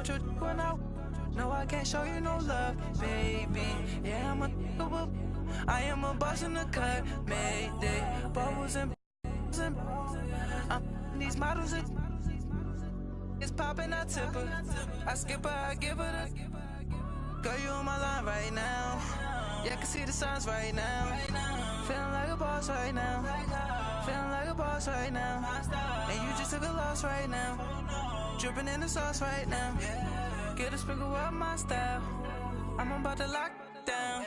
want your when no, I can't show you no love, baby. Yeah, I am a boss in the cut, mayday. Bubbles and these models it's popping, I tip her. I skip her, I give her the girl, you on my line right now. Yeah, I can see the signs right now. Feeling like a boss right now. Feeling like a boss right now. And you just took a loss right now. Dripping in the sauce right now. Get a sprinkle of my style. I'm about to lock down.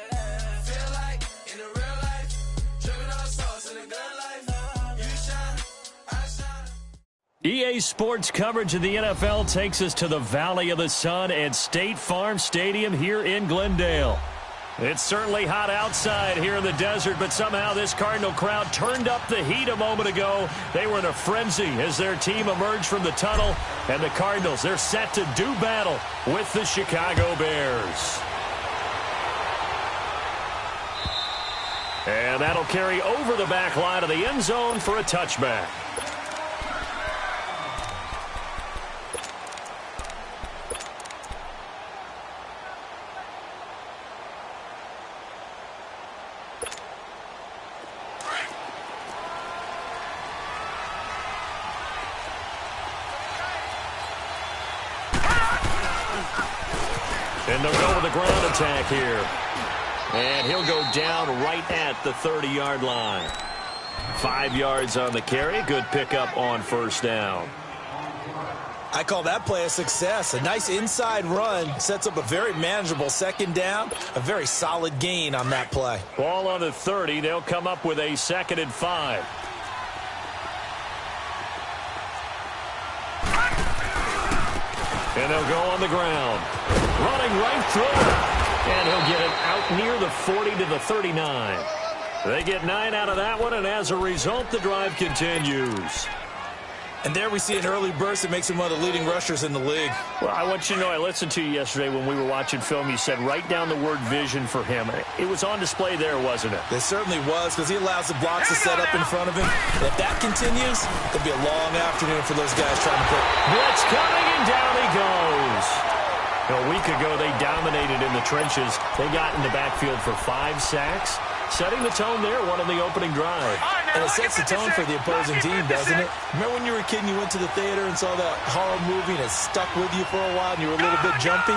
Feel like in the real life, dripping all sauce in the good life. You shine, I shine. EA Sports coverage of the NFL takes us to the Valley of the Sun at State Farm Stadium here in Glendale. It's certainly hot outside here in the desert, but somehow this Cardinal crowd turned up the heat a moment ago. They were in a frenzy as their team emerged from the tunnel, and the Cardinals, they're set to do battle with the Chicago Bears. And that'll carry over the back line of the end zone for a touchback. And they'll go with the ground attack here. And he'll go down right at the 30-yard line. 5 yards on the carry. Good pickup on first down. I call that play a success. A nice inside run sets up a very manageable second down. A very solid gain on that play. Ball on the 30. They'll come up with a 2nd and 5. And they'll go on the ground. Running right through it. And he'll get it out near the 40 to the 39. They get 9 out of that one, and as a result, the drive continues. And there we see an early burst that makes him one of the leading rushers in the league. Well, I want you to know, I listened to you yesterday when we were watching film. You said write down the word vision for him. It was on display there, wasn't it? It certainly was, because he allows the blocks to set up in front of him. And if that continues, it'll be a long afternoon for those guys trying to put. Blitz coming, and down he goes. A week ago, they dominated in the trenches. They got in the backfield for 5 sacks. Setting the tone there, one on the opening drive. And it sets the tone for the opposing team, doesn't it? Remember when you were a kid and you went to the theater and saw that horror movie and it stuck with you for a while and you were a little bit jumpy?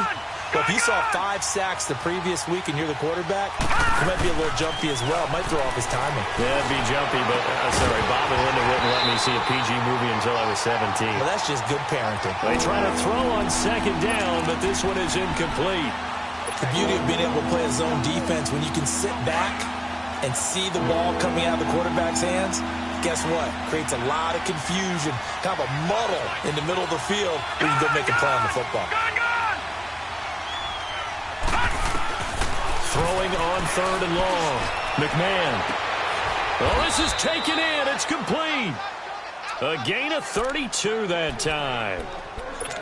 Well, if you saw 5 sacks the previous week and you're the quarterback, you might be a little jumpy as well. Might throw off his timing. Yeah, it'd be jumpy, but sorry, Bob and Linda wouldn't let me see a PG movie until I was 17. Well, that's just good parenting. They try to throw on 2nd down, but this one is incomplete. The beauty of being able to play a zone defense when you can sit back and see the ball coming out of the quarterback's hands, guess what? Creates a lot of confusion, kind of a muddle in the middle of the field where you can go make a play on the football. Throwing on 3rd and long. McMahon. Oh, this is taken in. It's complete. A gain of 32 that time.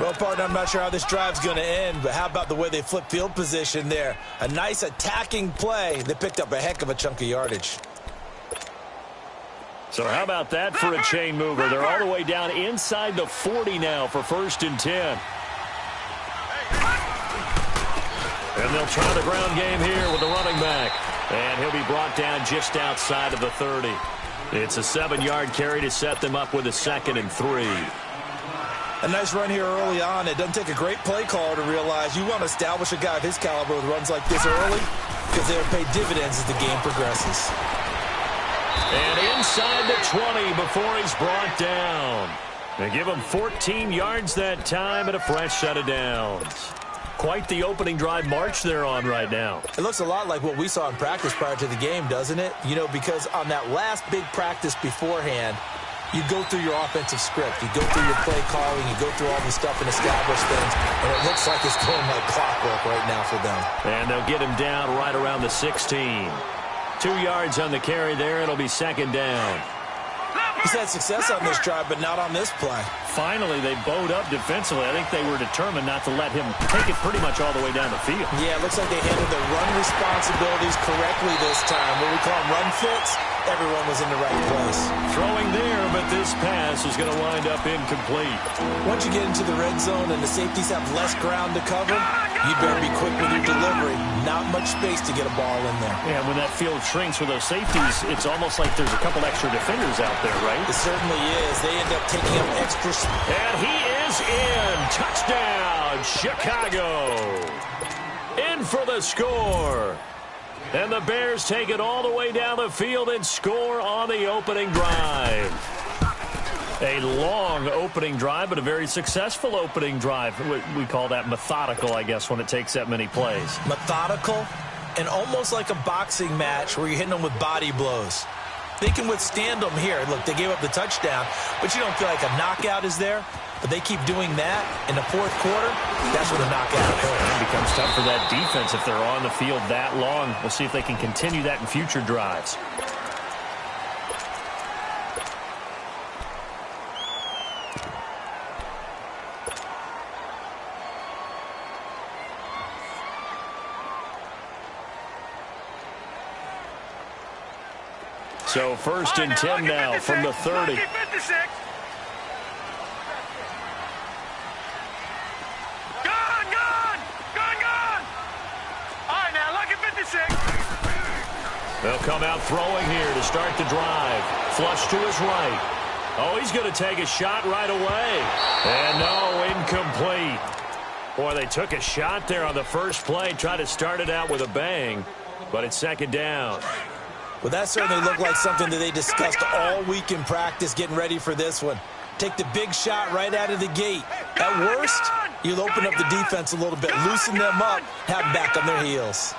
Well, partner, I'm not sure how this drive's going to end, but how about the way they flip field position there? A nice attacking play. They picked up a heck of a chunk of yardage. So how about that for a chain mover? They're all the way down inside the 40 now for 1st and 10. And they'll try the ground game here with the running back. And he'll be brought down just outside of the 30. It's a 7-yard carry to set them up with a 2nd and 3. A nice run here early on. It doesn't take a great play caller to realize you want to establish a guy of his caliber with runs like this early because they'll pay dividends as the game progresses. And inside the 20 before he's brought down. They give him 14 yards that time and a fresh set of downs. Quite the opening drive march they're on right now. It looks a lot like what we saw in practice prior to the game, doesn't it? You know, because on that last big practice beforehand, you go through your offensive script. You go through your play calling. You go through all the stuff and establish things. And it looks like it's going like clockwork right now for them. And they'll get him down right around the 16. 2 yards on the carry there. It'll be 2nd down. He's had success on this drive, but not on this play. Finally, they bowed up defensively. I think they were determined not to let him take it pretty much all the way down the field. Yeah, it looks like they handled their run responsibilities correctly this time. What we call them run fits, everyone was in the right place. Throwing there, but this pass is going to wind up incomplete. Once you get into the red zone and the safeties have less ground to cover, you better be quick with your delivery. Not much space to get a ball in there. Yeah, when that field shrinks with those safeties, it's almost like there's a couple extra defenders out there, right? It certainly is. They end up taking up extra space. And he is in. Touchdown, Chicago. In for the score. And the Bears take it all the way down the field and score on the opening drive. A long opening drive, but a very successful opening drive. We call that methodical, I guess, when it takes that many plays. Methodical and almost like a boxing match where you're hitting them with body blows. They can withstand them here. Look, they gave up the touchdown, but you don't feel like a knockout is there. But they keep doing that in the fourth quarter. That's when the knockout occurs. It becomes tough for that defense if they're on the field that long. We'll see if they can continue that in future drives. So first and 10 now from the 30. Gun! All right, now, lucky 56. They'll come out throwing here to start the drive. Flush to his right. Oh, he's going to take a shot right away. And no, incomplete. Boy, they took a shot there on the first play, tried to start it out with a bang, but it's second down. Well, that certainly looked like something that they discussed all week in practice getting ready for this one. Take the big shot right out of the gate. At worst, you'll open up the defense a little bit, loosen them up, have them back on their heels.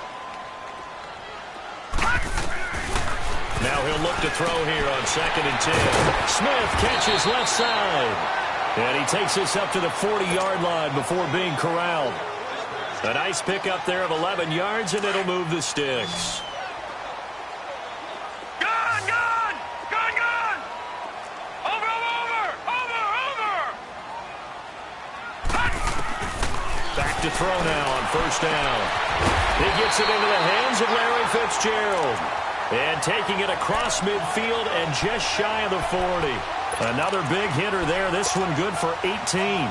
Now he'll look to throw here on second and 10. Smith catches left side. And he takes this up to the 40-yard line before being corralled. A nice pickup there of 11 yards, and it'll move the sticks. To throw now on first down. He gets it into the hands of Larry Fitzgerald. And taking it across midfield and just shy of the 40. Another big hitter there. This one good for 18.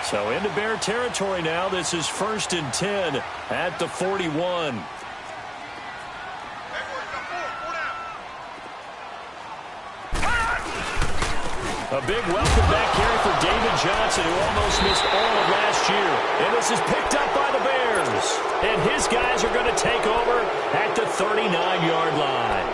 So into Bear territory now. This is first and 10 at the 41. A big welcome back here for David Johnson, who almost missed all of last year. And this is picked up by the Bears. And his guys are going to take over at the 39-yard line.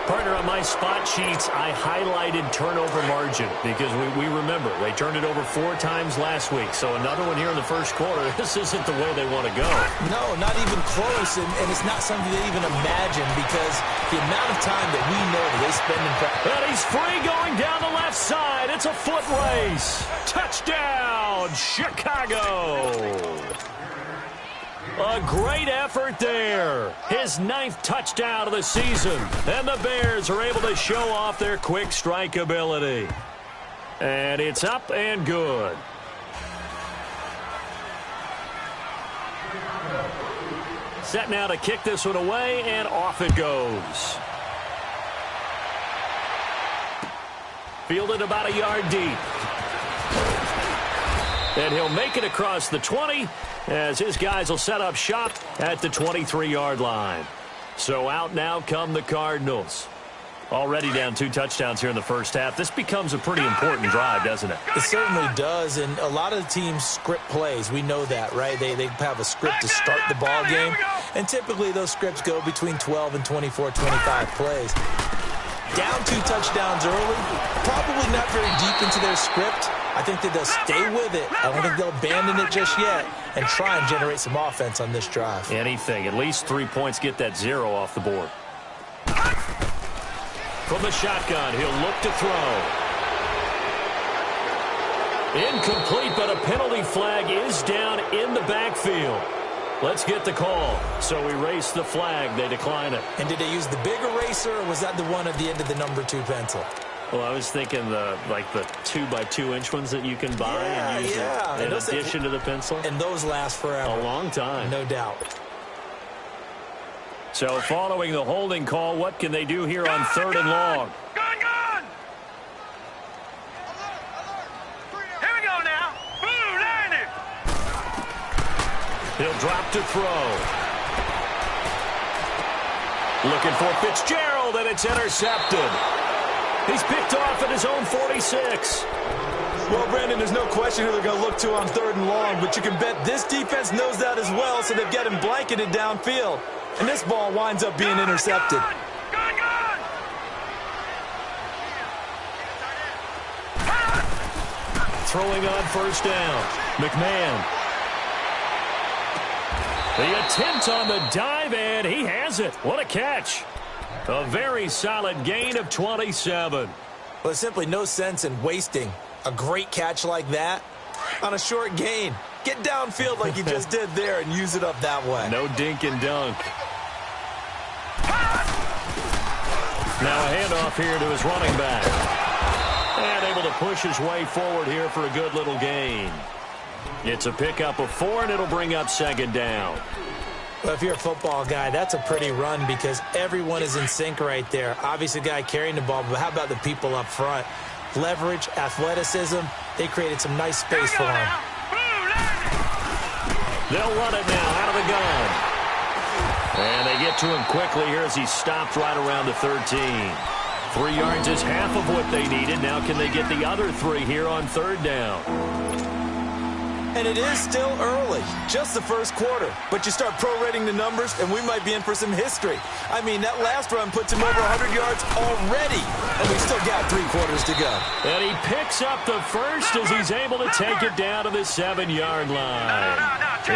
Partner, on my spot sheets, I highlighted turnover margin because we remember they turned it over 4 times last week. So another one here in the first quarter. This isn't the way they want to go. No, not even close. And it's not something they even imagine because the amount of time that we know that they spend in practice. And he's free going down the left side. It's a foot race. Touchdown, Chicago. A great effort there. His 9th touchdown of the season. And the Bears are able to show off their quick strike ability. And it's up and good. Set now to kick this one away, and off it goes. Fielded about a yard deep. And he'll make it across the 20 as his guys will set up shop at the 23-yard line. So out now come the Cardinals. Already down 2 touchdowns here in the first half. This becomes a pretty important drive, doesn't it? It certainly does, and a lot of the teams script plays. We know that, right? They have a script to start the ball game, and typically those scripts go between 12 and 24, 25 plays. Down 2 touchdowns early, probably not very deep into their script. I think that they'll stay with it. I don't think they'll abandon it just yet and try and generate some offense on this drive. Anything. At least 3 points, get that 0 off the board. From the shotgun, he'll look to throw. Incomplete, but a penalty flag is down in the backfield. Let's get the call. So we race the flag. They decline it. And did they use the big eraser, or was that the one at the end of the number 2 pencil? Well, I was thinking the 2x2-inch ones that you can buy and use in addition to the pencil. And those last forever. A long time. No doubt. So following the holding call, what can they do here on 3rd and long? Gun! Here we go now. Boom, landed. He'll drop to throw. Looking for Fitzgerald, and it's intercepted. He's picked off at his own 46. Well, Brandon, there's no question who they're going to look to on 3rd and long, but you can bet this defense knows that as well, so they've got him blanketed downfield. And this ball winds up being intercepted. Gun! Throwing on 1st down. McMahon. The attempt on the dive, and he has it. What a catch. A very solid gain of 27. Well, there's simply no sense in wasting a great catch like that on a short gain. Get downfield like you just did there and use it up that way. No dink and dunk. Now a handoff here to his running back. And able to push his way forward here for a good little gain. It's a pickup of 4, and it'll bring up 2nd down. Well, if you're a football guy, that's a pretty run because everyone is in sync right there. Obviously, the guy carrying the ball, but how about the people up front? Leverage, athleticism, they created some nice space for him. They'll run it now out of the gun. And they get to him quickly here as he stopped right around the 13. 3 yards is half of what they needed. Now can they get the other 3 here on 3rd down? And it is still early, just the first quarter. But you start prorating the numbers, and we might be in for some history. I mean, that last run puts him over 100 yards already, and we've still got 3 quarters to go. And he picks up the first as he's able to take it down to the 7-yard line.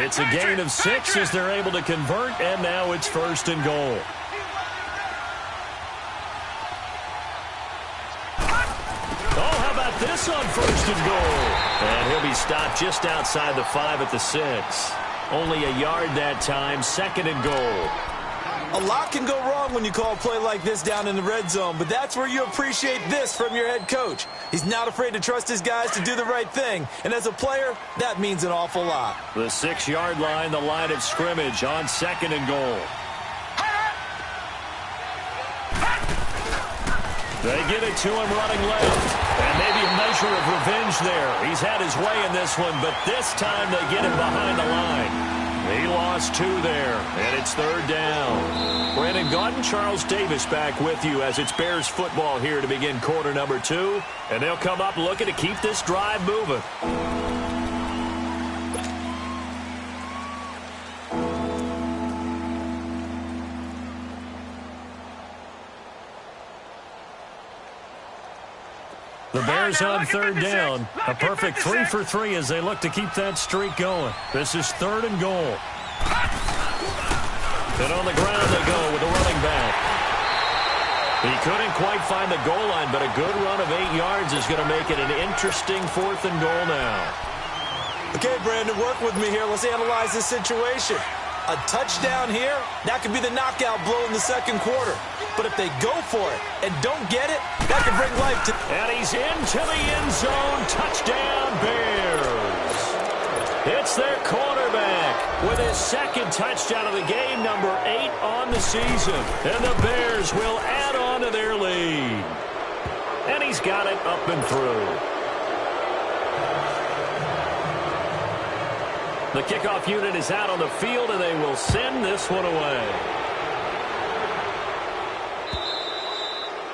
It's a gain of 6 as they're able to convert, and now it's 1st and goal. Oh, how about this on 1st and goal? And he'll be stopped just outside the 5 at the 6. Only a yard that time, 2nd and goal. A lot can go wrong when you call a play like this down in the red zone, but that's where you appreciate this from your head coach. He's not afraid to trust his guys to do the right thing, and as a player, that means an awful lot. The 6-yard line, the line of scrimmage on 2nd and goal. They give it to him running left. And maybe a measure of revenge there. He's had his way in this one, but this time they get him behind the line. He lost 2 there, and it's 3rd down. Brandon Gaudin, Charles Davis back with you as it's Bears football here to begin quarter number 2. And they'll come up looking to keep this drive moving. The Bears on 3rd down. A perfect 3 for 3 as they look to keep that streak going. This is 3rd and goal. And on the ground they go with the running back. He couldn't quite find the goal line, but a good run of 8 yards is going to make it an interesting 4th and goal now. Okay, Brandon, work with me here. Let's analyze this situation. A touchdown here, that could be the knockout blow in the 2nd quarter. But if they go for it and don't get it, that could bring life to... And he's into the end zone. Touchdown, Bears. It's their quarterback with his 2nd touchdown of the game, number 8 on the season. And the Bears will add on to their lead. And he's got it up and through. The kickoff unit is out on the field, and they will send this one away.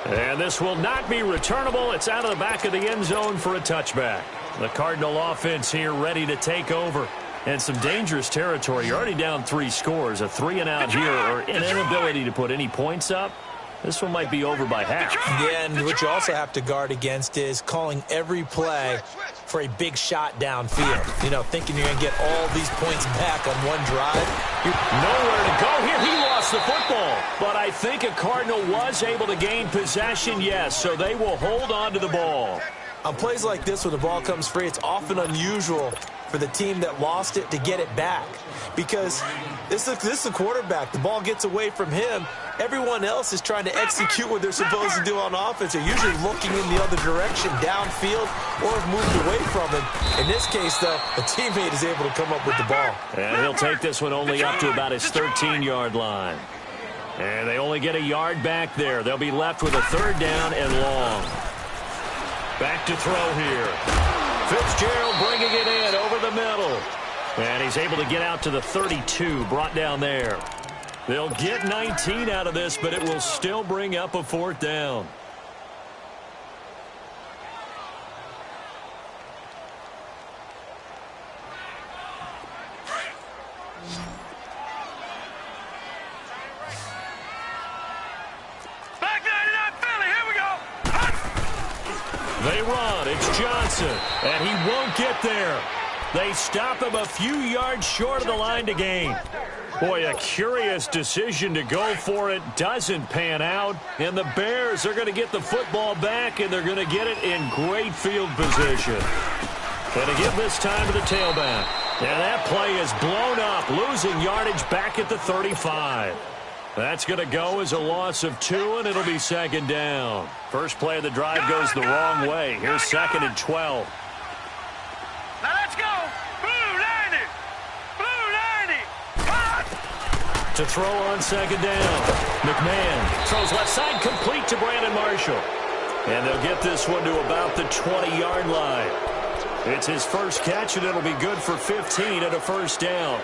And this will not be returnable. It's out of the back of the end zone for a touchback. The Cardinal offense here ready to take over. And some dangerous territory. You're already down 3 scores. A 3-and-out here, or an inability to put any points up. This one might be over by half. Yeah, and what you also have to guard against is calling every play for a big shot downfield. You know, thinking you're going to get all these points back on one drive. Nowhere to go here. He lost the football. But I think a Cardinal was able to gain possession, yes, so they will hold on to the ball. On plays like this, when the ball comes free, it's often unusual for the team that lost it to get it back. Because this is the quarterback. The ball gets away from him. Everyone else is trying to execute what they're supposed to do on offense. They're usually looking in the other direction, downfield, or have moved away from him. In this case, though, a teammate is able to come up with the ball. And he'll take this one only up to about his 13-yard line. And they only get a yard back there. They'll be left with a 3rd down and long. Back to throw here. Fitzgerald bringing it in over the middle. And he's able to get out to the 32, brought down there. They'll get 19 out of this, but it will still bring up a 4th down. They run. It's Johnson, and he won't get there. They stop him a few yards short of the line to gain. Boy, a curious decision to go for it. Doesn't pan out, and the Bears are going to get the football back, and they're going to get it in great field position. And to give this time to the tailback. And that play is blown up, losing yardage back at the 35. That's going to go as a loss of 2, and it'll be 2nd down. First play of the drive goes the wrong way. Here's 2nd and 12. Now let's go. Blue 90. Blue 90. Hot. To throw on 2nd down. McMahon throws left side, complete to Brandon Marshall. And they'll get this one to about the 20-yard line. It's his first catch, and it'll be good for 15 and a 1st down.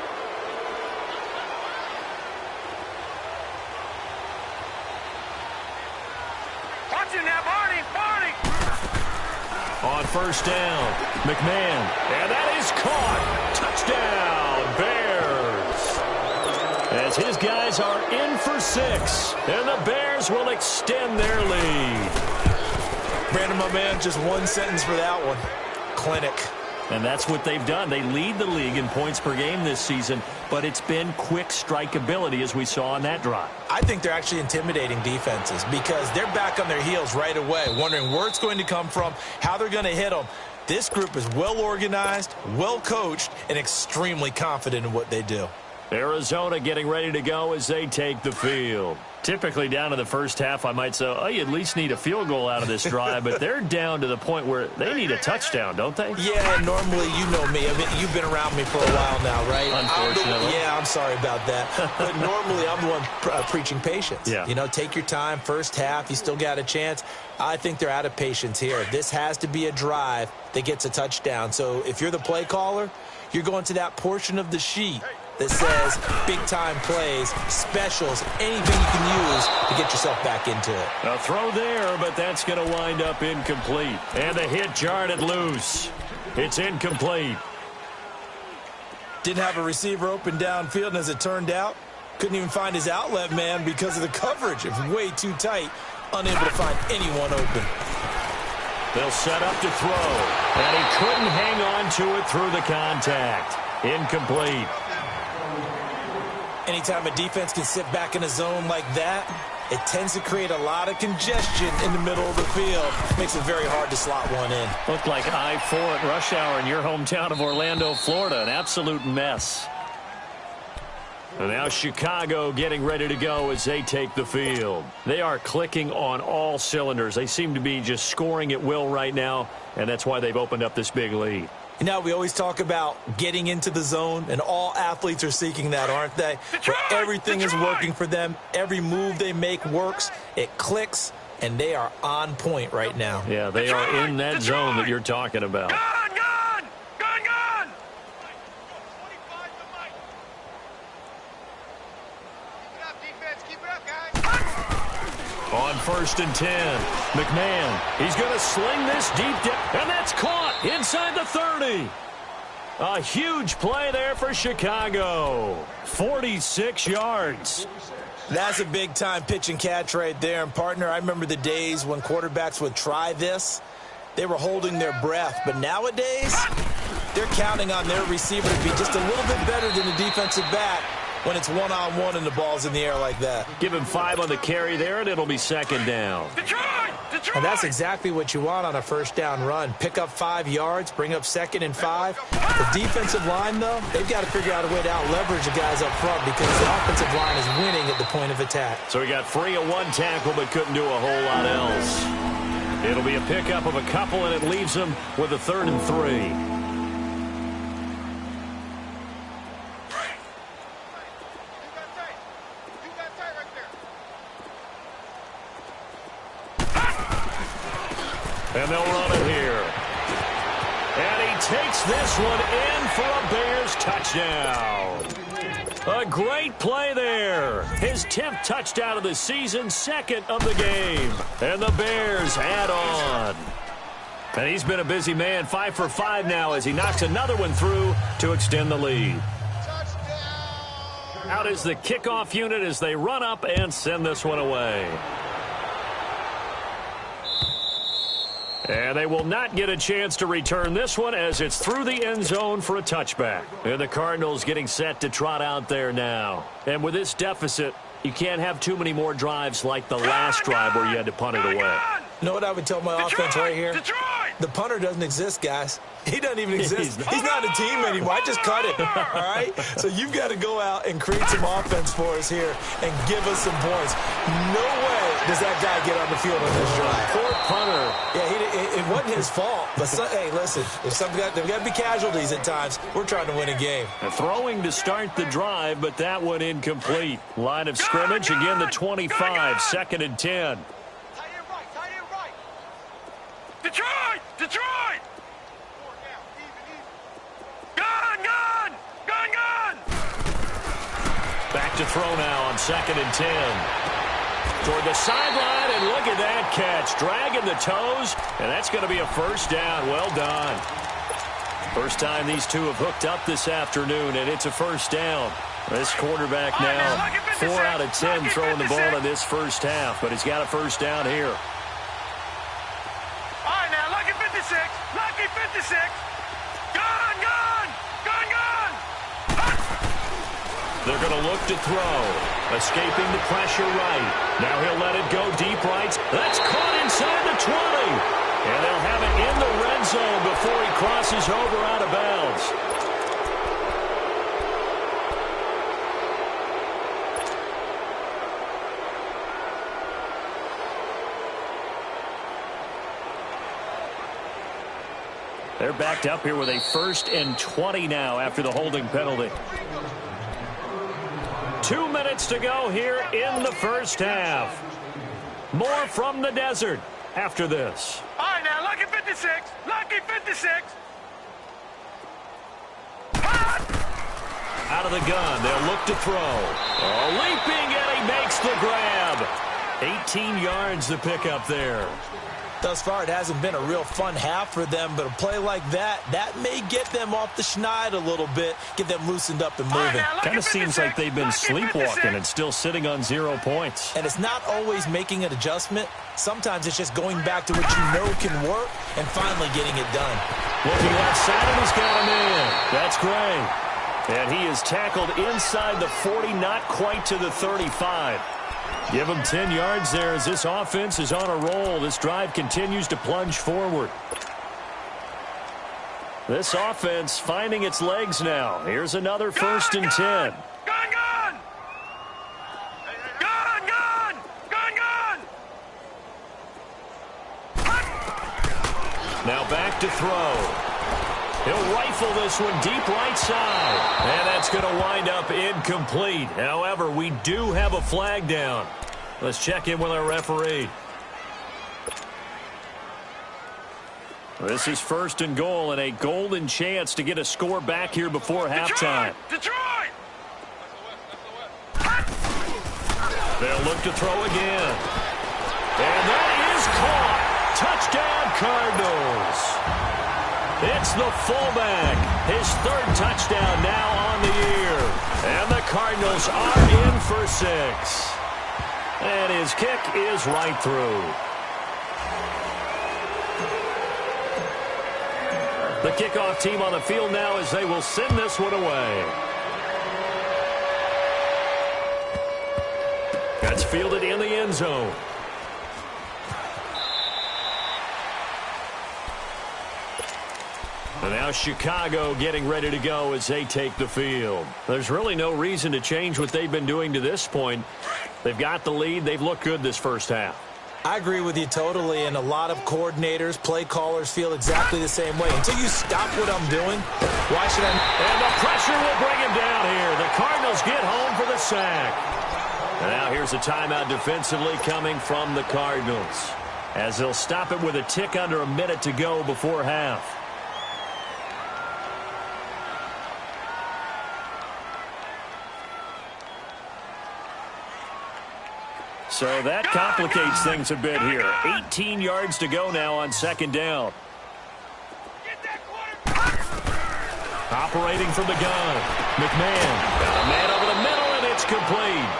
On 1st down, McMahon, and that is caught. Touchdown, Bears. As his guys are in for 6, and the Bears will extend their lead. Brandon, my man, just one sentence for that one. Clinic. And that's what they've done. They lead the league in points per game this season, but it's been quick strikeability as we saw on that drive. I think they're actually intimidating defenses because they're back on their heels right away, wondering where it's going to come from, how they're going to hit them. This group is well organized, well coached, and extremely confident in what they do. Arizona getting ready to go as they take the field. Typically down to the first half, I might say, oh, you at least need a field goal out of this drive, but they're down to the point where they need a touchdown, don't they? Yeah, normally, you know me. I mean, you've been around me for a while now, right? Unfortunately. I'm sorry about that. But normally, I'm the one preaching patience. Yeah. You know, take your time, first half, you still got a chance. I think they're out of patience here. This has to be a drive that gets a touchdown. So if you're the play caller, you're going to that portion of the sheet that says big-time plays, specials, anything you can use to get yourself back into it. A throw there, but that's going to wind up incomplete. And the hit jarred it loose. It's incomplete. Didn't have a receiver open downfield, and as it turned out, couldn't even find his outlet man because of the coverage. It was way too tight, unable to find anyone open. They'll set up to throw, and he couldn't hang on to it through the contact. Incomplete. Anytime a defense can sit back in a zone like that, it tends to create a lot of congestion in the middle of the field. Makes it very hard to slot one in. Looked like I-4 at rush hour in your hometown of Orlando, Florida. An absolute mess. And now Chicago getting ready to go as they take the field. They are clicking on all cylinders. They seem to be just scoring at will right now, and that's why they've opened up this big lead. You know, we always talk about getting into the zone, and all athletes are seeking that, aren't they? Where everything is working for them. Every move they make works. It clicks, and they are on point right now. Yeah, they are in that zone that you're talking about. On 1st and 10, McMahon, he's going to sling this deep down, and that's caught inside the 30. A huge play there for Chicago. 46 yards. That's a big-time pitch and catch right there. And, partner, I remember the days when quarterbacks would try this. They were holding their breath. But nowadays, they're counting on their receiver to be just a little bit better than the defensive back when it's one-on-one and the ball's in the air like that. Give him 5 on the carry there, and it'll be 2nd down. Detroit! And that's exactly what you want on a first down run. Pick up 5 yards, bring up 2nd and 5. The defensive line, though, they've got to figure out a way to out-leverage the guys up front because the offensive line is winning at the point of attack. So he got free of 1 tackle but couldn't do a whole lot else. It'll be a pickup of a couple, and it leaves him with a 3rd and 3. And they'll run it here. And he takes this one in for a Bears touchdown. A great play there. His 10th touchdown of the season, 2nd of the game. And the Bears add on. And he's been a busy man, 5 for 5 now as he knocks another one through to extend the lead. Out is the kickoff unit as they run up and send this one away. And they will not get a chance to return this one as it's through the end zone for a touchback. And the Cardinals getting set to trot out there now. And with this deficit, you can't have too many more drives like the last drive where you had to punt it away. You know what I would tell my offense right here? The punter doesn't exist, guys. He doesn't even exist. He's not a team anymore. I just cut it, all right? So you've got to go out and create some offense for us here and give us some points. No way does that guy get on the field on this drive. Poor punter. Yeah, it wasn't his fault. But, hey, listen, there's got to be casualties at times. We're trying to win a game. Throwing to start the drive, but that one incomplete. Line of scrimmage, again the 25, 2nd and 10. Detroit! Detroit! Gun! Back to throw now on 2nd and 10. Toward the sideline, and look at that catch. Dragging the toes, and that's going to be a first down. Well done. First time these two have hooked up this afternoon, and it's a first down. This quarterback now 4 out of 10 throwing the ball in this first half, but he's got a first down here. Lucky 56. Gun! They're going to look to throw. Escaping the pressure right. Now he'll let it go deep right. That's caught inside the 20. And they'll have it in the red zone before he crosses over out of bounds. They're backed up here with a 1st and 20 now after the holding penalty. 2 minutes to go here in the first half. More from the desert after this. All right, now, Lucky 56. Out of the gun, they'll look to throw. Leaping, and he makes the grab. 18 yards to pick up there. Thus far, it hasn't been a real fun half for them, but a play like that may get them off the schneid a little bit, get them loosened up and moving. Kind of seems like they've been sleepwalking and still sitting on 0 points. And it's not always making an adjustment. Sometimes it's just going back to what you know can work and finally getting it done. Looking outside, and he's got him in. That's great. And he is tackled inside the 40, not quite to the 35. Give him 10 yards there as this offense is on a roll. This drive continues to plunge forward. This offense finding its legs now. Here's another 1st and 10. Now back to throw. He'll rifle this one deep right side. And that's going to wind up incomplete. However, we do have a flag down. Let's check in with our referee. This is 1st and goal and a golden chance to get a score back here before halftime. Detroit! They'll look to throw again. And that is caught. Touchdown, Cardinals. It's the fullback. His 3rd touchdown now on the year. And the Cardinals are in for 6. And his kick is right through. The kickoff team on the field now as they will send this one away. That's fielded in the end zone. And now Chicago getting ready to go as they take the field. There's really no reason to change what they've been doing to this point. They've got the lead. They've looked good this first half. I agree with you totally, and a lot of coordinators, play callers feel exactly the same way. Until you stop what I'm doing, why should I? And the pressure will bring him down here. The Cardinals get home for the sack. And now here's a timeout defensively coming from the Cardinals, as they'll stop it with a tick under a minute to go before half. So that complicates things a bit here. 18 yards to go now on second down. Operating from the gun. McMahon got a man over the middle, and it's complete.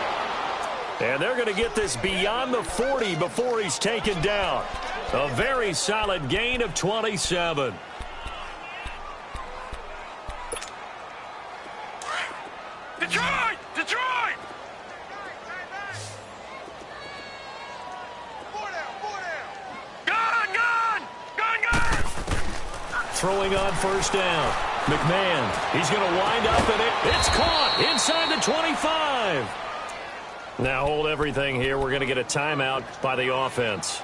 And they're going to get this beyond the 40 before he's taken down. A very solid gain of 27. Detroit! Detroit! Throwing on first down. McMahon, he's going to wind up in it. It's caught inside the 25. Now hold everything here. We're going to get a timeout by the offense,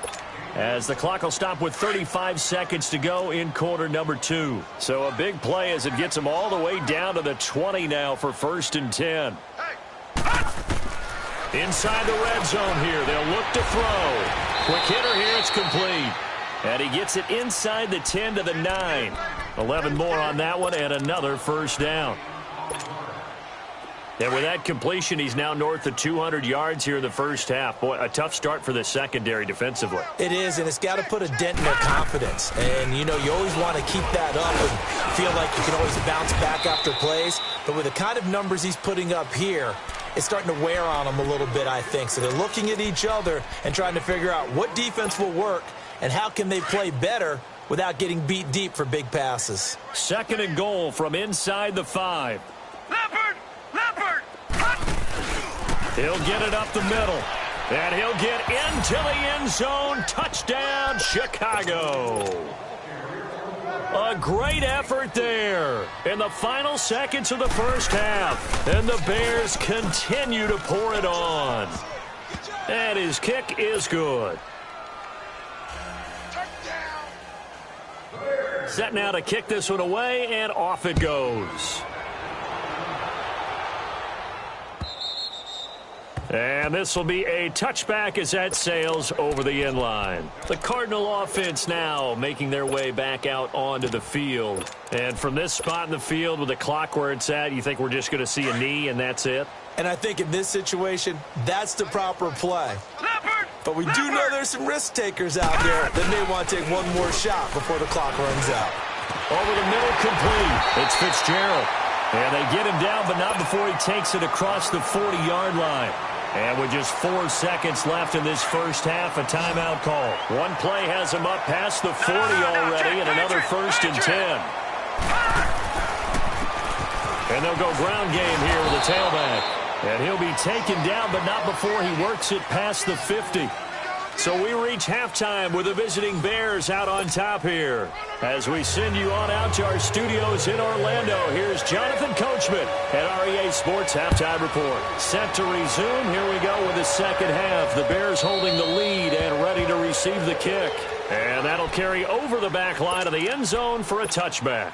as the clock will stop with 35 seconds to go in quarter number 2. So a big play as it gets them all the way down to the 20 now for 1st and 10. Inside the red zone here. They'll look to throw. Quick hitter here. It's complete. And he gets it inside the 10 to the 9. 11 more on that one, and another first down. And with that completion, he's now north of 200 yards here in the first half. Boy, a tough start for the secondary defensively. It is, and it's got to put a dent in their confidence. And, you know, you always want to keep that up and feel like you can always bounce back after plays. But with the kind of numbers he's putting up here, it's starting to wear on them a little bit, I think. So they're looking at each other and trying to figure out what defense will work and how can they play better without getting beat deep for big passes. 2nd and goal from inside the 5. Leopard! Leopard! He'll get it up the middle, and he'll get into the end zone. Touchdown, Chicago. A great effort there in the final seconds of the first half. And the Bears continue to pour it on. And his kick is good. Set now to kick this one away, and off it goes. And this will be a touchback as that sails over the end line. The Cardinal offense now making their way back out onto the field. And from this spot in the field with the clock where it's at, you think we're just going to see a knee and that's it? And I think in this situation, that's the proper play. But we do know there's some risk takers out there that may want to take one more shot before the clock runs out. Over the middle, complete. It's Fitzgerald. And they get him down, but not before he takes it across the 40-yard line. And with just 4 seconds left in this first half, a timeout call. One play has him up past the 40 already, and another 1st and 10. And they'll go ground game here with the tailback. And he'll be taken down, but not before he works it past the 50. So we reach halftime with the visiting Bears out on top here. As we send you on out to our studios in Orlando, here's Jonathan Coachman at REA Sports Halftime Report. Set to resume. Here we go with the second half. The Bears holding the lead and ready to receive the kick. And that'll carry over the back line of the end zone for a touchback.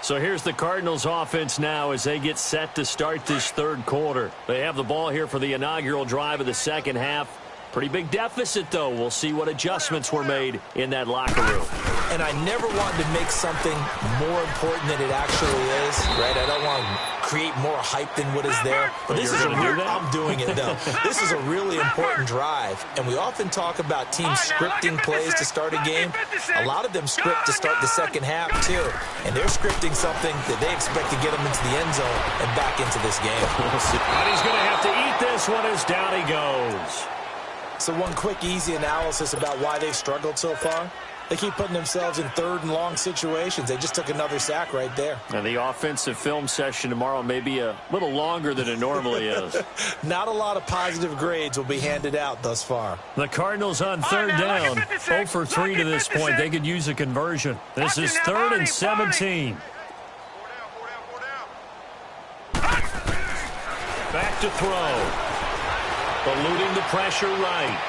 So here's the Cardinals offense now as they get set to start this third quarter. They have the ball here for the inaugural drive of the second half. Pretty big deficit, though. We'll see what adjustments were made in that locker room. And I never wanted to make something more important than it actually is, right? I don't want to create more hype than what is there. But this is I'm doing it, though. This is a really important drive. And we often talk about teams scripting plays to start a game. A lot of them script to start the second half, too. And they're scripting something that they expect to get them into the end zone and back into this game. And he's going to have to eat this one as down he goes. So one quick, easy analysis about why they've struggled so far. They keep putting themselves in third and long situations. They just took another sack right there. And the offensive film session tomorrow may be a little longer than it normally is. Not a lot of positive grades will be handed out thus far. The Cardinals on third down. 0 for 3 to this point. They could use a conversion. This is 3rd and 17. Back to throw. Eluding the pressure right.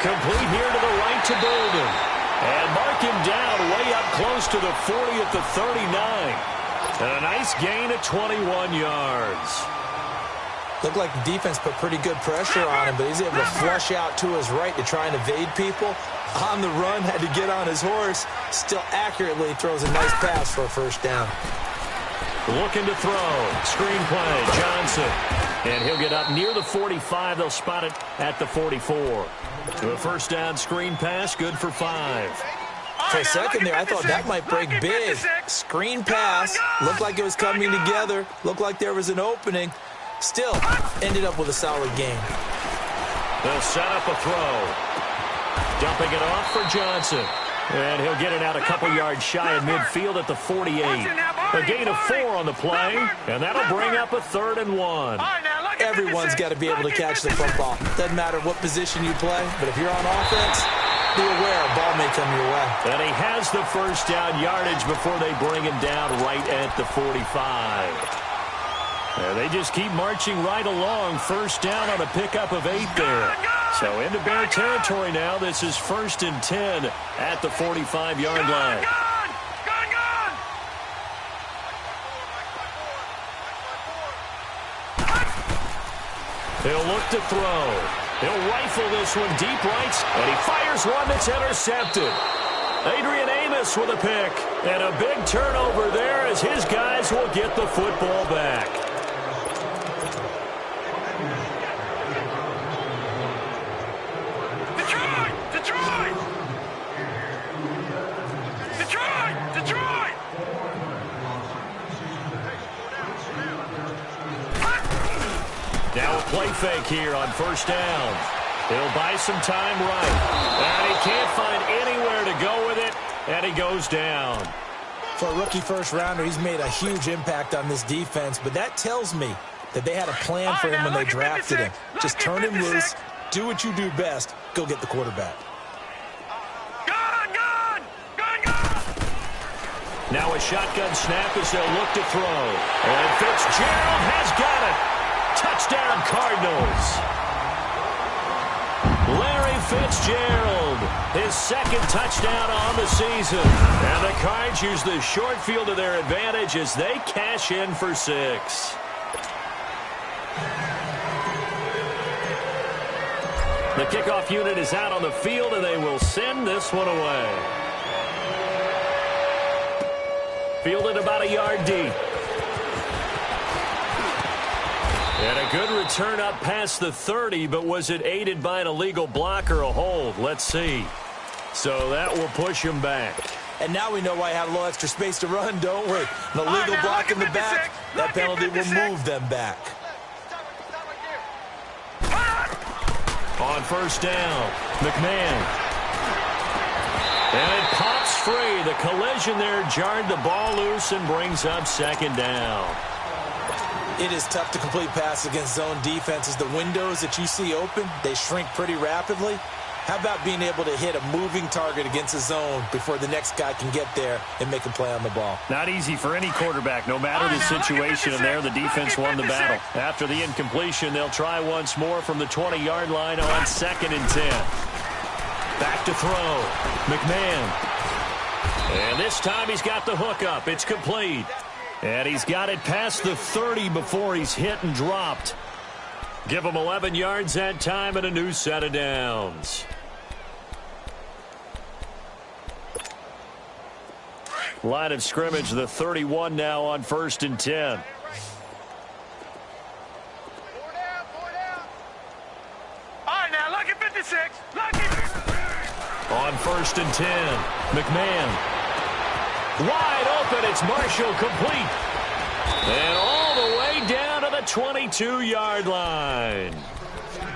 Complete here to the right to Bolden. And mark him down way up close to the 40 at the 39. And a nice gain of 21 yards. Looked like the defense put pretty good pressure on him, but he's able to flush out to his right to try and evade people. On the run, had to get on his horse. Still accurately throws a nice pass for a first down. Looking to throw. Screen play. Johnson. And he'll get up near the 45. They'll spot it at the 44. To a first down screen pass. Good for 5. For a second there, I thought that might break big. Screen pass. Looked like it was coming together. Looked like there was an opening. Still ended up with a solid game. They'll set up a throw. Dumping it off for Johnson. And he'll get it out a couple yards shy of midfield at the 48. A gain of 4 on the play, and that'll bring up a 3rd and 1. Everyone's got to be able to catch the football. Doesn't matter what position you play, but if you're on offense, be aware a ball may come your way. And he has the first down yardage before they bring him down right at the 45. And they just keep marching right along. First down on a pickup of 8 there. So into Bear territory now. This is 1st and 10 at the 45-yard line. He'll look to throw. He'll rifle this one deep right, and he fires one that's intercepted. Adrian Amos with a pick. And a big turnover there as his guys will get the football back. Now a play fake here on first down. He'll buy some time right. And he can't find anywhere to go with it, and he goes down. For a rookie first-rounder, he's made a huge impact on this defense, but that tells me that they had a plan for him when they drafted him. Just turn him loose, do what you do best, go get the quarterback. Now a shotgun snap as they'll look to throw. And Fitzgerald has got it. Touchdown, Cardinals. Larry Fitzgerald, his 2nd touchdown on the season. And the Cards use the short field to their advantage as they cash in for 6. The kickoff unit is out on the field, and they will send this one away. Fielded about a yard deep. And a good return up past the 30, but was it aided by an illegal block or a hold? Let's see. So that will push him back. And now we know why I had a little extra space to run, don't we? An illegal block in the back, that penalty will move them back. On first down, McMahon. And it pops free. The collision there jarred the ball loose and brings up 2nd down. It is tough to complete passes against zone defenses. The windows that you see open, they shrink pretty rapidly. How about being able to hit a moving target against a zone before the next guy can get there and make a play on the ball? Not easy for any quarterback, no matter the situation. And there, the defense won the battle. After the incompletion, they'll try once more from the 20-yard line on 2nd and 10. Back to throw. McMahon. And this time he's got the hook up. It's complete. And he's got it past the 30 before he's hit and dropped. Give him 11 yards that time and a new set of downs. Line of scrimmage, the 31 now on 1st and 10. All right, now, lucky 56. Lucky. On 1st and 10, McMahon. Wide open, it's Marshall, complete. And all the way down to the 22-yard line.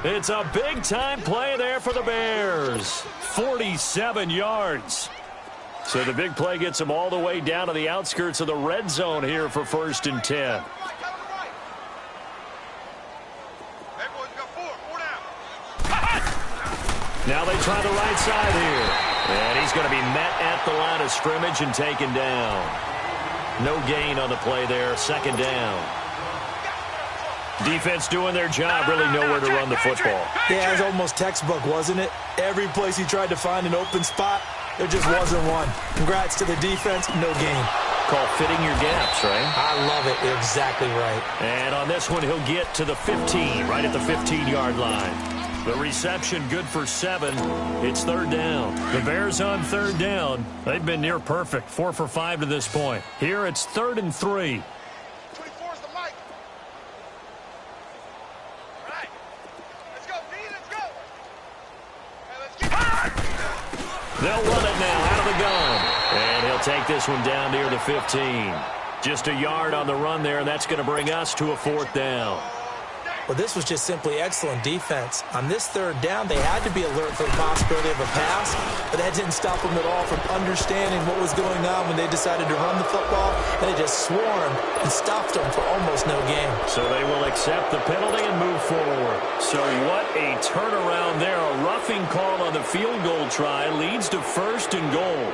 It's a big-time play there for the Bears. 47 yards. So the big play gets them all the way down to the outskirts of the red zone here for 1st and 10. Now they try the right side here. And he's going to be met at the line of scrimmage and taken down. No gain on the play there. 2nd down. Defense doing their job, really nowhere to run the football. Yeah, it was almost textbook, wasn't it? Every place he tried to find an open spot, there just wasn't one. Congrats to the defense, no gain. Call fitting your gaps, right? I love it. You're exactly right. And on this one, he'll get to the 15, right at the 15-yard line. The reception good for 7. It's 3rd down. The Bears on 3rd down. They've been near perfect, 4 for 5 to this point. Here it's 3rd and 3. 24 is the mic. All right. Let's go, D. Let's go. Okay, let's get They'll run it now out of the gun. And he'll take this one down near the 15. Just a yard on the run there, and that's going to bring us to a 4th down. Well, this was just simply excellent defense. On this 3rd down, they had to be alert for the possibility of a pass, but that didn't stop them at all from understanding what was going on when they decided to run the football, and they just swarmed and stopped them for almost no gain. So they will accept the penalty and move forward. So what a turnaround there. A roughing call on the field goal try leads to 1st and goal.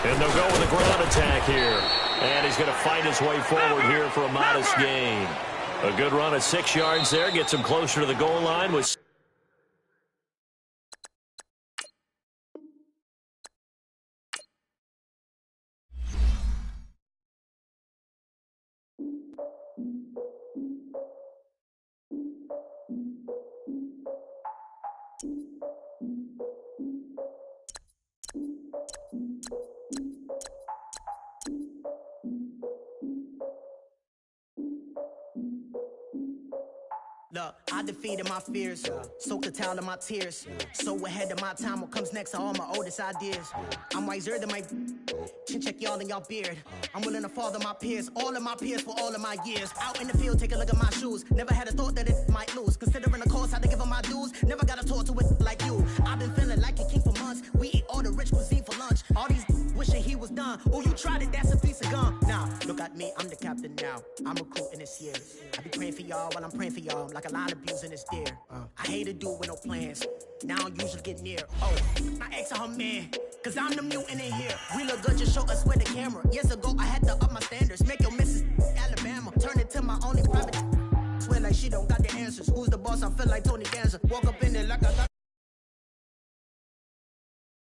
And they'll go with a ground attack here. And he's going to fight his way forward here for a modest gain. A good run of 6 yards there. Gets him closer to the goal line with... Look, I defeated my fears, soaked the towel in my tears. So ahead of my time, what comes next are all my oldest ideas. I'm wiser than my chin check y'all in y'all beard. I'm willing to father my peers, all of my peers for all of my years. Out in the field, take a look at my shoes. Never had a thought that it might lose. Considering the cost, I had to give them my dues. Never got a talk to it like you. I've been feeling like a king for months. We eat all the rich cuisine for lunch. All these wishing he was done. Oh, you tried it, that's a piece of gum. Now, look at me, I'm the captain now. I'm recruiting this year. I be praying for y'all while I'm praying for y'all. Like a line of abusing this deer. I hate to do it with no plans. Now I usually get near. Oh, I asked her man, cause I'm the mutant in here. We look good, just show us where the camera. Years ago, I had to up my standards. Make your Mrs. Alabama. Turn it to my only private. Swear like she don't got the answers. Who's the boss? I feel like Tony Danza. Walk up in there like